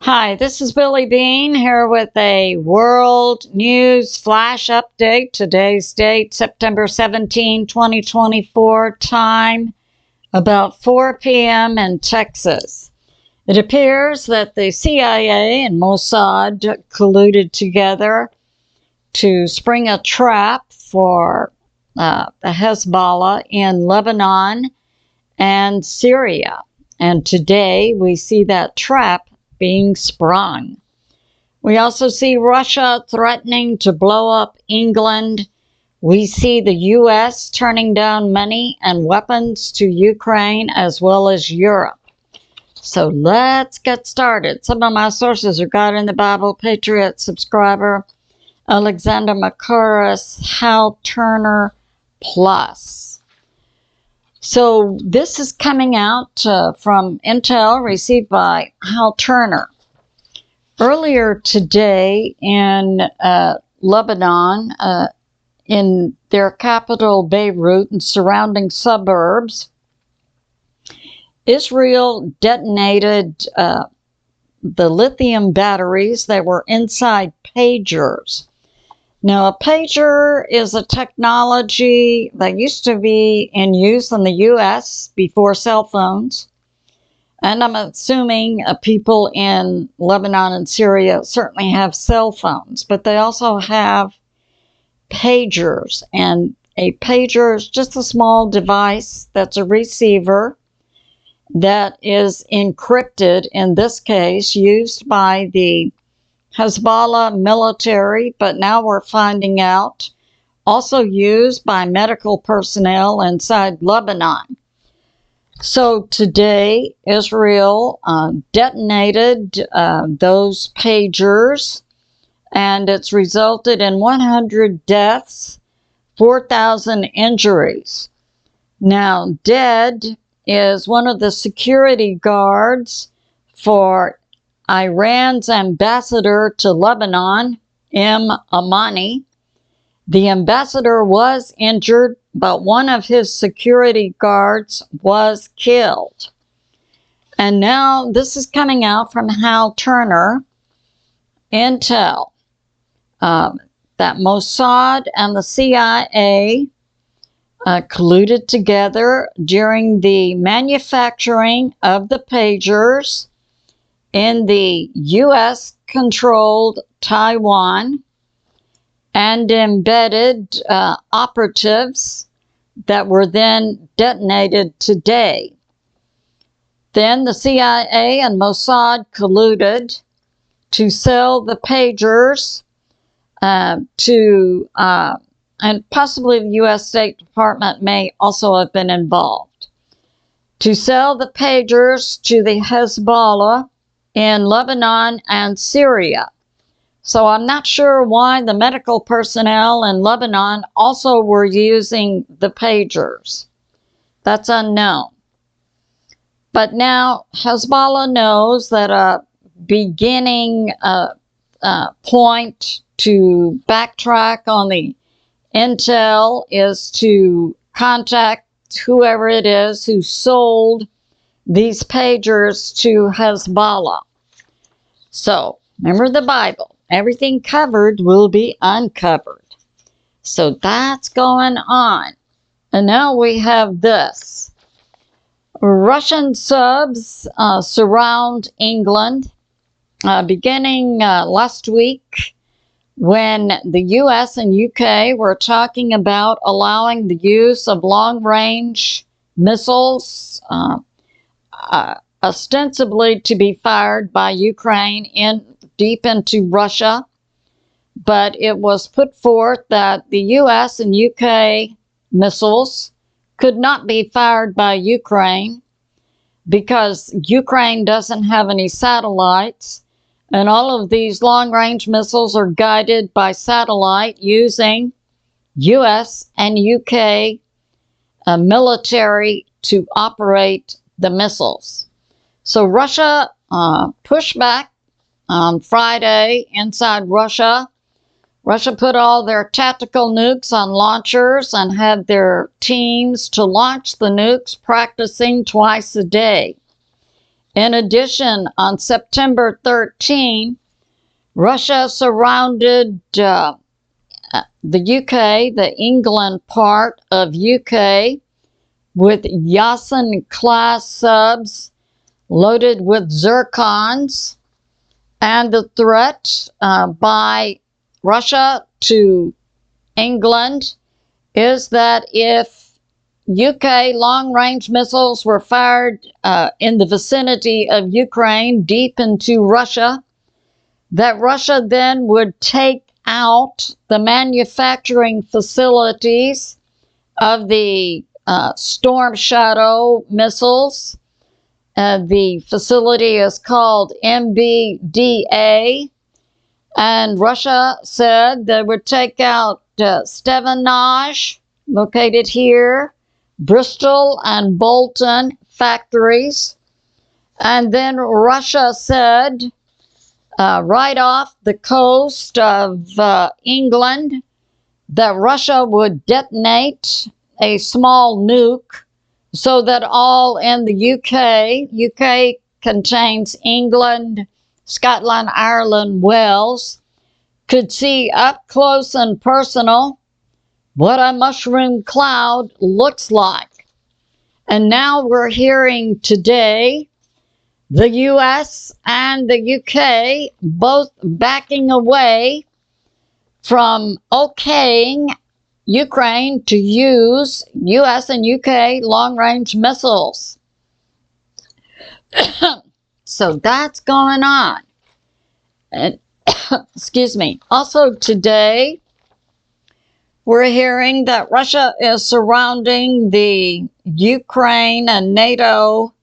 Hi, this is Billie Beene here with a world news flash update. Today's date, September 17, 2024, time about 4 p.m. in Texas. It appears that the CIA and Mossad colluded together to spring a trap for the Hezbollah in Lebanon and Syria. And today we see that trap being sprung. We also see Russia threatening to blow up England. We see the U.S. turning down money and weapons to Ukraine as well as Europe. So let's get started. Some of my sources are God in the Bible, Patriot subscriber, Alexander MERCOURIS, Hal Turner Plus. So this is coming out from intel received by Hal Turner. Earlier today in Lebanon, in their capital Beirut and surrounding suburbs, Israel detonated the lithium batteries that were inside pagers. Now, a pager is a technology that used to be in use in the U.S. before cell phones. And I'm assuming people in Lebanon and Syria certainly have cell phones, but they also have pagers. And a pager is just a small device that's a receiver that is encrypted, in this case, used by the Hezbollah military, but now we're finding out also used by medical personnel inside Lebanon. So today, Israel detonated those pagers, and it's resulted in 100 deaths, 4,000 injuries. Now, dead is one of the security guards for Iran's ambassador to Lebanon, Amani. The ambassador was injured, but one of his security guards was killed. And now this is coming out from Hal Turner, intel, that Mossad and the CIA colluded together during the manufacturing of the pagers in the U.S.-controlled Taiwan, and embedded operatives that were then detonated today. Then the CIA and Mossad colluded to sell the pagers and possibly the U.S. State Department may also have been involved, to sell the pagers to the Hezbollah in Lebanon and Syria. So I'm not sure why the medical personnel in Lebanon also were using the pagers. That's unknown. But now Hezbollah knows that a beginning point to backtrack on the intel is to contact whoever it is who sold these pagers to Hezbollah. So remember the Bible. Everything covered will be uncovered. So that's going on. And now we have this. Russian subs surround England beginning last week, when the U.S. and U.K. were talking about allowing the use of long-range missiles ostensibly to be fired by Ukraine deep into Russia. But it was put forth that the U.S. and U.K. missiles could not be fired by Ukraine because Ukraine doesn't have any satellites. And all of these long-range missiles are guided by satellite using U.S. and U.K. military to operate the missiles. So Russia pushed back on Friday inside Russia. Russia put all their tactical nukes on launchers and had their teams to launch the nukes practicing twice a day. In addition, on September 13, Russia surrounded the UK, the England part of UK, with Yasin-class subs loaded with zircons, and the threat by Russia to England is that if UK long-range missiles were fired in the vicinity of Ukraine, deep into Russia, that Russia then would take out the manufacturing facilities of the Storm Shadow missiles. The facility is called MBDA, and Russia said they would take out Stevenage, located here, Bristol and Bolton factories. And then Russia said right off the coast of England that Russia would detonate a small nuke so that all in the UK contains England, Scotland, Ireland, Wales, could see up close and personal what a mushroom cloud looks like. And now we're hearing today the US and the UK both backing away from okaying Ukraine to use US and UK long-range missiles. So that's going on. And excuse me. Also today, we're hearing that Russia is surrounding the Ukraine and NATO,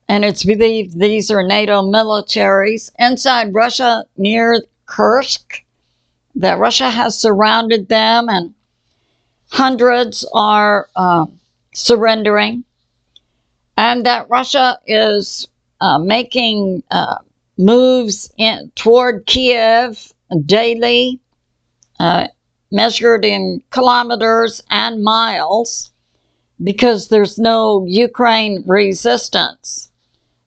and it's believed these are NATO militaries inside Russia near Kursk, that Russia has surrounded them and hundreds are surrendering, and that Russia is making moves toward Kiev daily, measured in kilometers and miles, because there's no Ukraine resistance.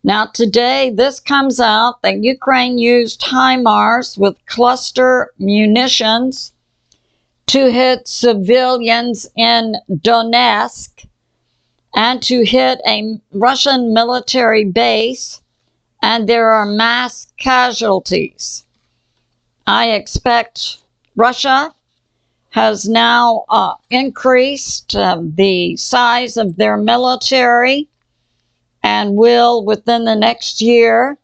Now today, this comes out that Ukraine used HIMARS with cluster munitions to hit civilians in Donetsk and to hit a Russian military base, and there are mass casualties. I expect Russia has now increased the size of their military and will, within the next year,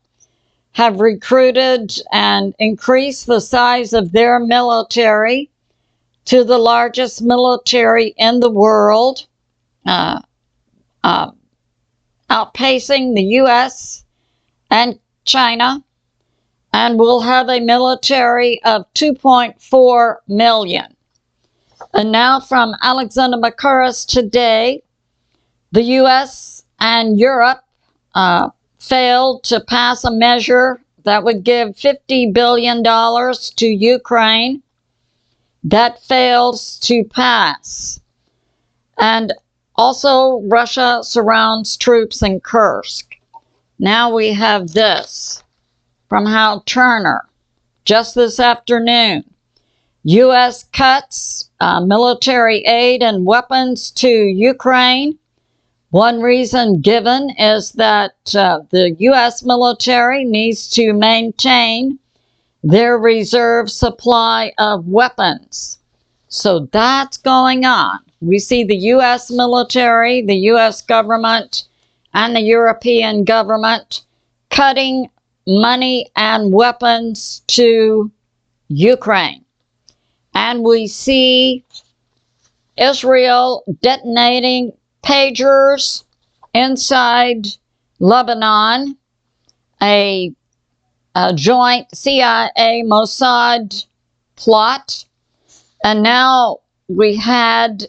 have recruited and increased the size of their military to the largest military in the world, outpacing the US and China, and will have a military of 2.4 million. And now from Alexander MERCOURIS today, the US and Europe failed to pass a measure that would give $50 billion to Ukraine. That fails to pass. And also, Russia surrounds troops in Kursk. Now we have this from Hal Turner just this afternoon. U.S. cuts military aid and weapons to Ukraine. One reason given is that the U.S. military needs to maintain their reserve supply of weapons. So that's going on. We see the U.S. military, the U.S. government, and the European government cutting money and weapons to Ukraine. And we see Israel detonating Pg'Rs inside Lebanon, a joint CIA Mossad plot. And now we had,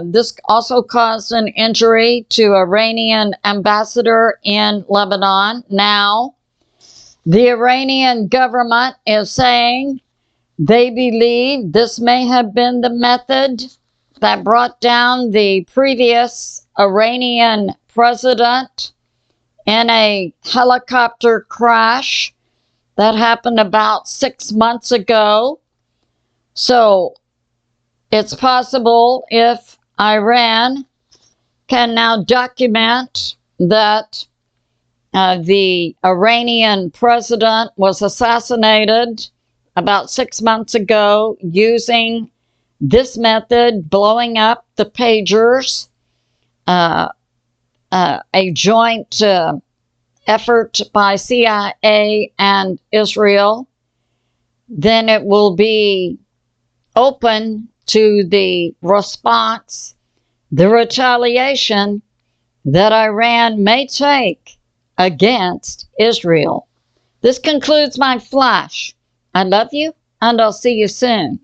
this also caused an injury to Iranian ambassador in Lebanon. Now, the Iranian government is saying they believe this may have been the method that brought down the previous Iranian president in a helicopter crash that happened about 6 months ago. So it's possible if Iran can now document that the Iranian president was assassinated about 6 months ago using this method, blowing up the pagers, a joint effort by CIA and Israel, then it will be open to the response, the retaliation that Iran may take against Israel. This concludes my flash. I love you, and I'll see you soon.